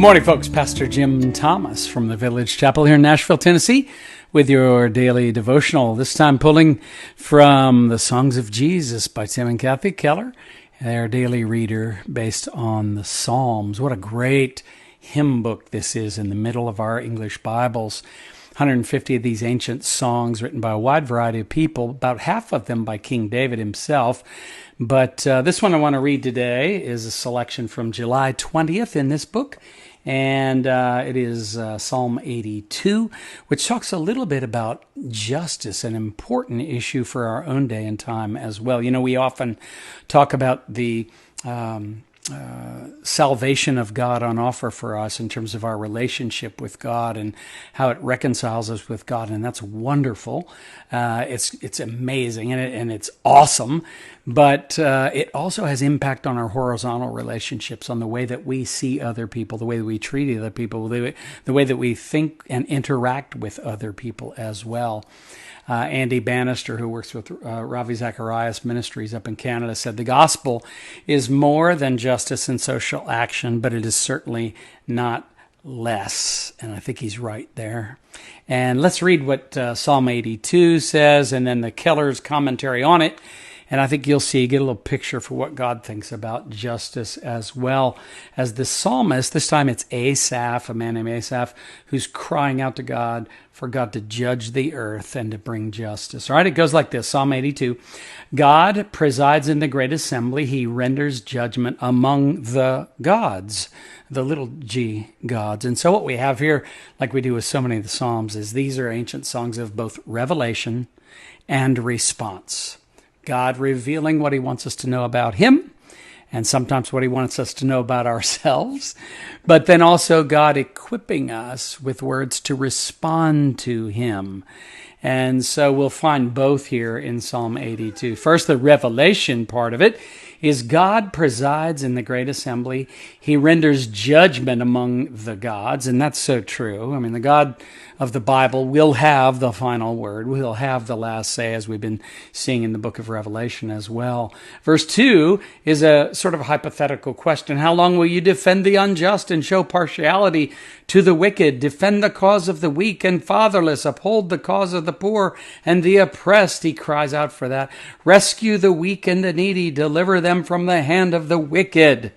morning, folks. Pastor Jim Thomas from the Village Chapel here in Nashville, Tennessee, with your daily devotional. This time pulling from the Songs of Jesus by Tim and Kathy Keller, their daily reader based on the Psalms. What a great hymn book this is in the middle of our English Bibles. 150 of these ancient songs written by a wide variety of people, about half of them by King David himself. But this one I want to read today is a selection from July 20th in this book. And it is Psalm 82, which talks a little bit about justice, an important issue for our own day and time as well. You know, we often talk about the salvation of God on offer for us in terms of our relationship with God and how it reconciles us with God, and that's wonderful. It's amazing and it's awesome, but it also has impact on our horizontal relationships, on the way that we see other people, the way that we treat other people, the way that we think and interact with other people as well. Andy Bannister, who works with Ravi Zacharias Ministries up in Canada, said the gospel is more than justice and social action, but it is certainly not less. And I think he's right there. And let's read what Psalm 82 says, and then the Keller's commentary on it. And I think you'll see, get a little picture for what God thinks about justice as well as the psalmist. This time it's Asaph, a man named Asaph, who's crying out to God for God to judge the earth and to bring justice. All right, it goes like this, Psalm 82. God presides in the great assembly. He renders judgment among the gods, the little g gods. And so what we have here, like we do with so many of the Psalms, is these are ancient songs of both revelation and response. God revealing what he wants us to know about him, and sometimes what he wants us to know about ourselves, but then also God equipping us with words to respond to him. And so we'll find both here in Psalm 82. First, the revelation part of it is God presides in the great assembly. He renders judgment among the gods, and that's so true. I mean, the God of the Bible will have the final word. We'll have the last say, as we've been seeing in the book of Revelation as well. Verse 2 is a sort of hypothetical question. How long will you defend the unjust and show partiality to the wicked? Defend the cause of the weak and fatherless. Uphold the cause of the poor and the oppressed. He cries out for that. Rescue the weak and the needy. Deliver them from the hand of the wicked.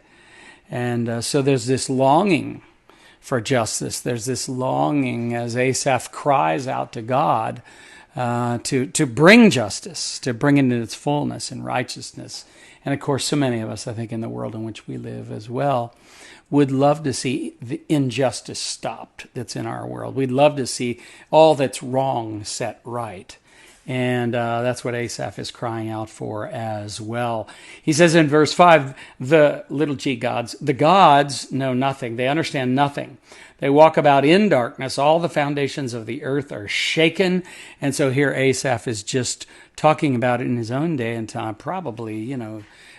And so there's this longing for justice. There's this longing as Asaph cries out to God to bring justice, to bring it in its fullness and righteousness. And of course, so many of us, I think, in the world in which we live as well, would love to see the injustice stopped that's in our world. We'd love to see all that's wrong set right. And that's what Asaph is crying out for as well. He says in verse 5, the little g gods, the gods know nothing. They understand nothing. They walk about in darkness. All the foundations of the earth are shaken. And so here Asaph is just talking about it in his own day and time, probably,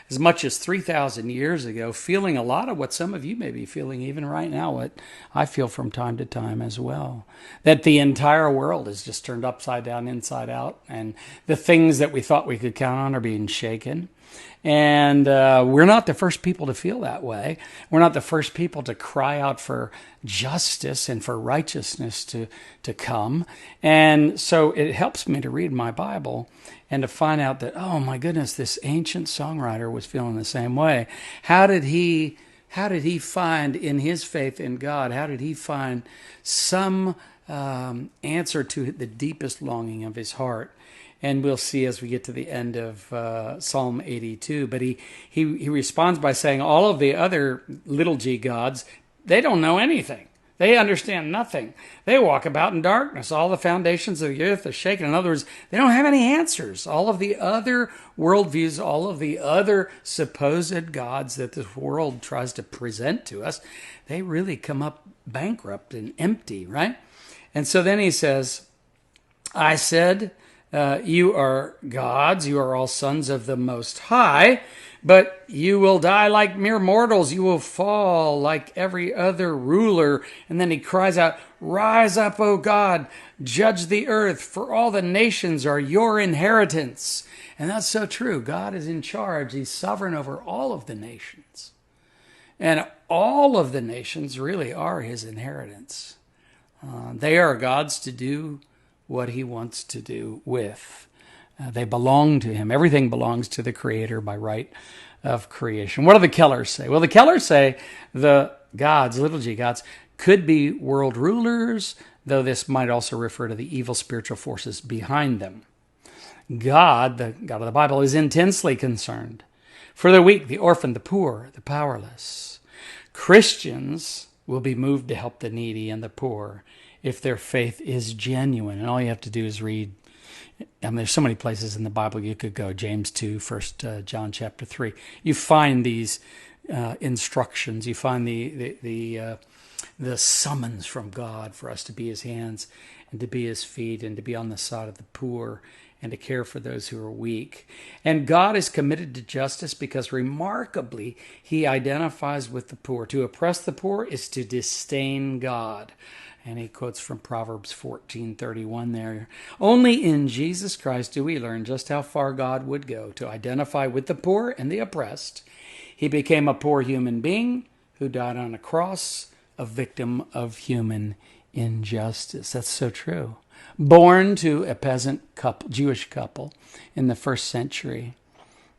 as much as 3,000 years ago, feeling a lot of what some of you may be feeling even right now, what I feel from time to time as well. That the entire world is just turned upside down, inside out, and the things that we thought we could count on are being shaken. And we're not the first people to feel that way. We're not the first people to cry out for justice and for righteousness to come. And so it helps me to read my Bible and to find out that, oh my goodness, this ancient songwriter was feeling the same way. How did he find in his faith in God, how did he find some answer to the deepest longing of his heart? And we'll see as we get to the end of Psalm 82. But he responds by saying all of the other little g gods, they don't know anything. They understand nothing. They walk about in darkness. All the foundations of the earth are shaken. In other words, they don't have any answers. All of the other worldviews, all of the other supposed gods that this world tries to present to us, they really come up bankrupt and empty, right? And so then he says, I said, you are gods, you are all sons of the Most High, but you will die like mere mortals. You will fall like every other ruler. And then he cries out, rise up, O God, judge the earth, for all the nations are your inheritance. And that's so true. God is in charge. He's sovereign over all of the nations. And all of the nations really are his inheritance. They are God's to do what he wants to do with. They belong to him. Everything belongs to the Creator by right of creation. What do the Kellers say? Well, the Kellers say the gods, little g gods, could be world rulers, though this might also refer to the evil spiritual forces behind them. God, the God of the Bible, is intensely concerned for the weak, the orphan, the poor, the powerless. Christians will be moved to help the needy and the poor if their faith is genuine. And all you have to do is read. There's so many places in the Bible you could go. James 2, 1 John chapter 3. You find these instructions. You find the summons from God for us to be his hands and to be his feet and to be on the side of the poor and to care for those who are weak. And God is committed to justice because remarkably, he identifies with the poor. To oppress the poor is to disdain God. And he quotes from Proverbs 14:31 there. Only in Jesus Christ do we learn just how far God would go to identify with the poor and the oppressed. He became a poor human being who died on a cross, a victim of human injustice. That's so true. Born to a peasant couple, Jewish couple in the first century.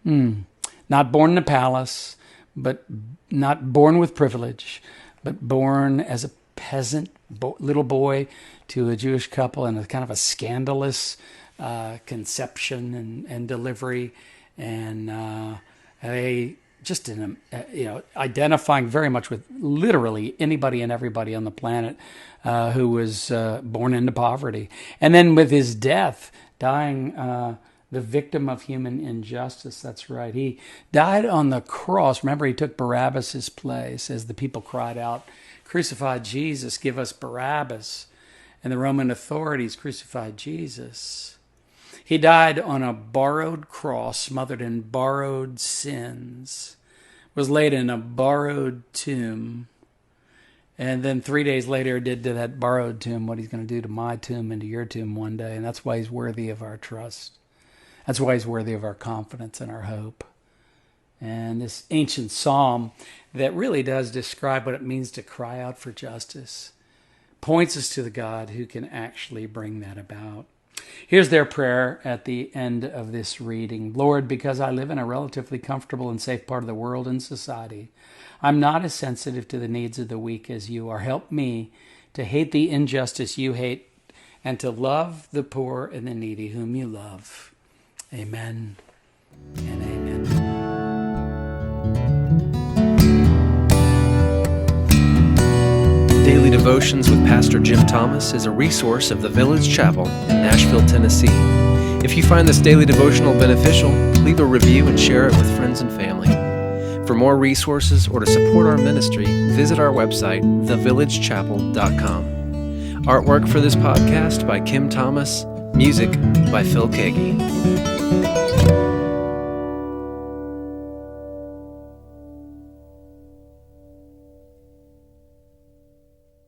Not born in a palace, but not born with privilege, but born as a peasant little boy to a Jewish couple in a kind of a scandalous conception and delivery, and identifying very much with literally anybody and everybody on the planet who was born into poverty, and then with his death, dying the victim of human injustice. That's right. He died on the cross. Remember, he took Barabbas' place as the people cried out, "Crucify Jesus, give us Barabbas." And the Roman authorities crucified Jesus. He died on a borrowed cross, smothered in borrowed sins, was laid in a borrowed tomb, and then 3 days later did to that borrowed tomb what he's going to do to my tomb and to your tomb one day. And that's why he's worthy of our trust. That's why he's worthy of our confidence and our hope. And this ancient psalm that really does describe what it means to cry out for justice points us to the God who can actually bring that about. Here's their prayer at the end of this reading. Lord, because I live in a relatively comfortable and safe part of the world and society, I'm not as sensitive to the needs of the weak as you are. Help me to hate the injustice you hate and to love the poor and the needy whom you love. Amen and amen. Daily Devotions with Pastor Jim Thomas is a resource of the Village Chapel in Nashville, Tennessee. If you find this daily devotional beneficial, leave a review and share it with friends and family. For more resources or to support our ministry, visit our website, thevillagechapel.com. Artwork for this podcast by Kim Thomas. Music by Phil Kagi.